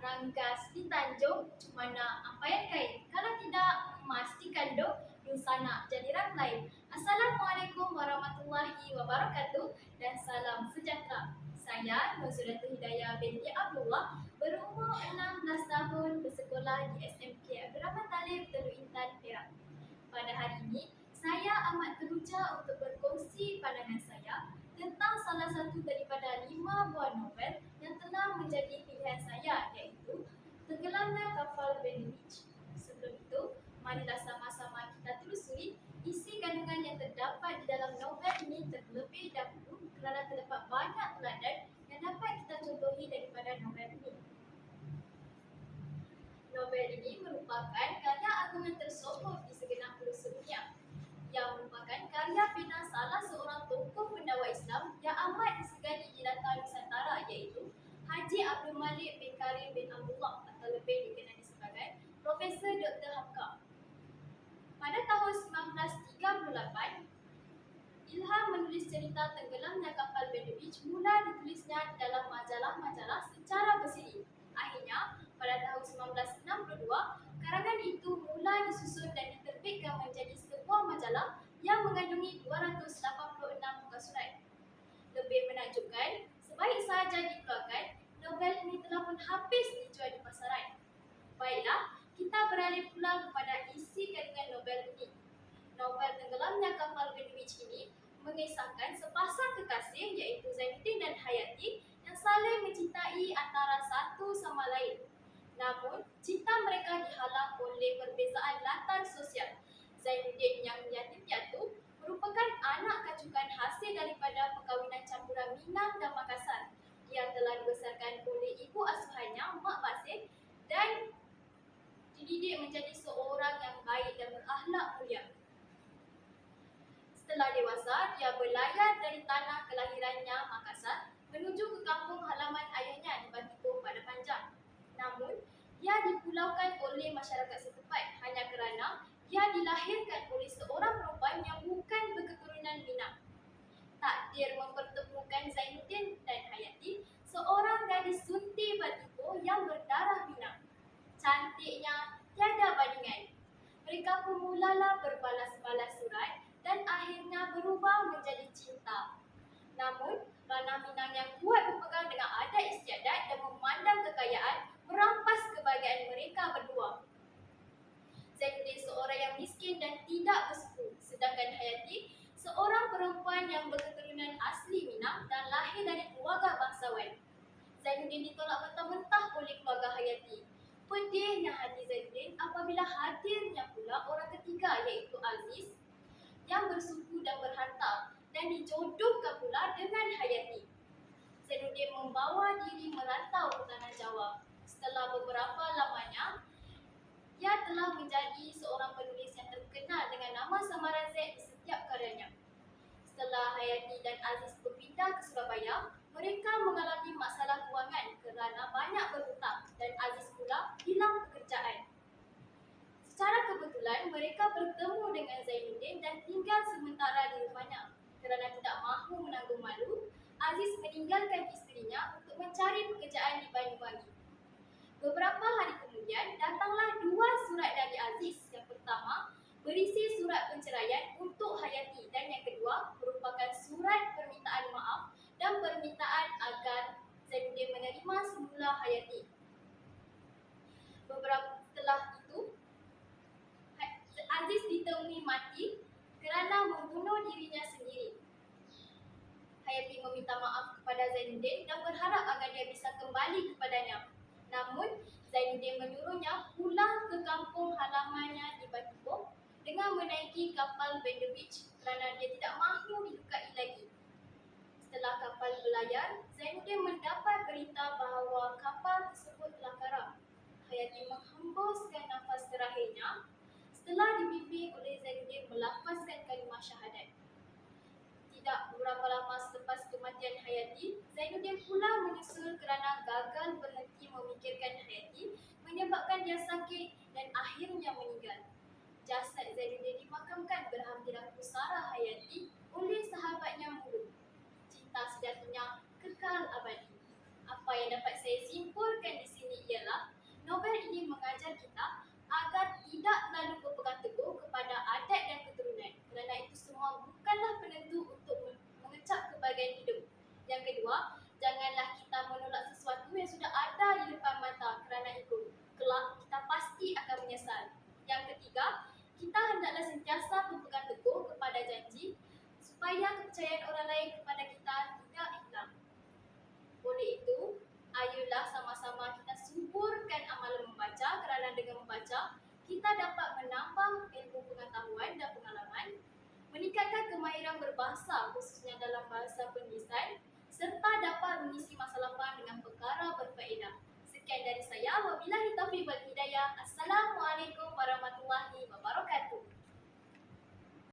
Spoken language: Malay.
Rangkas di Tanjung, cuma nak apa yang kain. Kalau tidak emas di kandung, sana jadi orang lain. Assalamualaikum warahmatullahi wabarakatuh dan salam sejahtera. Saya Nuzulatul Hidayah binti Abdullah, berumur 16 tahun, bersekolah di SMK Abdurrahman Talib, Teluk Intan, Perak. Pada hari ini, saya amat teruja untuk berkongsi pandangan saya tentang salah satu daripada 5 buah novel yang telah menjadi pilihan saya, iaitu Tenggelamnya Kapal Benedict. Sebelum itu, marilah sama-sama kita telusuri isi kandungan yang terdapat di dalam novel ini terlebih dahulu, kerana terdapat banyak teladan yang dapat kita contohi daripada novel ini. Novel ini merupakan karya agung yang tersohor di segenap pelosok dunia, yang merupakan karya bina salah seorang tokoh pendakwah Islam yang amat disegani di latar Nusantara, iaitu Haji Abdul Malik bin Karim bin Abdullah, atau lebih dikenali sebagai Profesor Dr. Hamka. Pada tahun 1938, ilham menulis cerita Tenggelamnya Kapal Benedict mula ditulisnya dalam majalah-majalah secara bersiri. Akhirnya, pada tahun 1962, karangan itu mula disusun dan diterbitkan menjadi sebuah majalah yang mengandungi 286 muka surat. Lebih menakjubkan, sebaik sahaja dikeluarkan, novel ini telah pun habis dijual di pasaran. Baiklah, kita beralih pula kepada isi kandungan novel ini. Novel Tenggelamnya Kapal Benedict ini mengisahkan sepasang kekasih, iaitu Zainuddin dan Hayati, yang saling mencintai antara satu sama lain. Namun, cinta mereka dihalang oleh perbezaan latar sosial. Zainuddin yang yatim piatu merupakan anak kacukan hasil daripada perkahwinan campuran Minang dan Makassar. Ia telah dibesarkan oleh ibu asuhannya, Mak Basir, dan dididik menjadi seorang yang baik dan berakhlak mulia. Setelah dewasa, dia berlayar dari tanah kelahirannya, Makassar, menuju ke kampung halaman ayahnya di Batipur pada Panjang. Namun, ia dipulaukan oleh masyarakat setempat hanya kerana ia dilahirkan oleh seorang perempuan yang bukan berketurunan Minang. Takdir mempertemukan Zainuddin dan Hayati, seorang gadis sunti Batipur yang berdarah Minang. Cantiknya tiada bandingan. Mereka pun mulalah berbalas-balas surat dan akhirnya berubah menjadi cinta. Namun, ranah Minang yang kuat berpegang dengan adat istiadat dan memandang kekayaan merampas kebahagiaan mereka berdua. Zainuddin seorang yang miskin dan tidak bersuku, sedangkan Hayati seorang perempuan yang berketurunan asli Minang dan lahir dari keluarga bangsawan. Zainuddin ditolak mentah-mentah oleh keluarga Hayati. Pedihnya hati Zainuddin apabila hadirnya pula orang ketiga, iaitu Aziz, yang bersuku dan berharta dan dijodohkan pula dengan Hayati. Zainuddin membawa diri merantau ke tanah Jawa. Setelah beberapa lamanya, ia telah menjadi seorang penulis yang terkenal dengan nama samaran Z di setiap karyanya. Setelah Hayati dan Aziz berpindah ke Surabaya, mereka mengalami masalah kewangan kerana banyak berhutang dan Aziz pula hilang pekerjaan. Secara kebetulan, mereka bertemu dengan Zainuddin dan tinggal sementara di rumahnya. Kerana tidak mahu menanggung malu, Aziz meninggalkan isterinya untuk mencari pekerjaan di Banyuwangi. Beberapa hari kemudian, datanglah 2 surat dari Aziz. Yang pertama, berisi surat penceraian untuk Hayati, dan yang kedua merupakan surat permintaan maaf dan permintaan agar Zainuddin menerima semula Hayati. Beberapa setelah itu, Aziz ditemui mati kerana membunuh dirinya sendiri. Hayati meminta maaf kepada Zainuddin dan berharap agar dia bisa kembali kepadanya. Namun, Zainuddin menyuruhnya pulang ke kampung halamannya di Batipur dengan menaiki kapal Benedict kerana dia tidak mahu dilukai lagi. Setelah kapal berlayar, Zainuddin mendapat berita bahawa kapal tersebut telah karam. Hayati menghembuskan nafas terakhirnya setelah dibimbing oleh Zainuddin melafazkan kalimah syahadat. Tidak beberapa lama selepas kematian Hayati, Zainuddin pula menyusul kerana gagal berhenti memikirkan Hayati, menyebabkan dia sakit dan akhirnya meninggal. Jasad Zainuddin dimakamkan berhampiran pusara Hayati oleh sahabatnya Mulu. Cinta sejatinya kekal abadi. Apa yang dapat saya simpulkan di sini ialah kepercayaan orang lain kepada kita tidak hilang. Oleh itu, ayolah sama-sama kita suburkan amalan membaca, kerana dengan membaca, kita dapat menambah ilmu pengetahuan dan pengalaman, meningkatkan kemahiran berbahasa khususnya dalam bahasa penulisan, serta dapat mengisi masa lapang dengan perkara berfaedah. Sekian dari saya. Wabillahi taufiq wal hidayah. Assalamualaikum warahmatullahi wabarakatuh.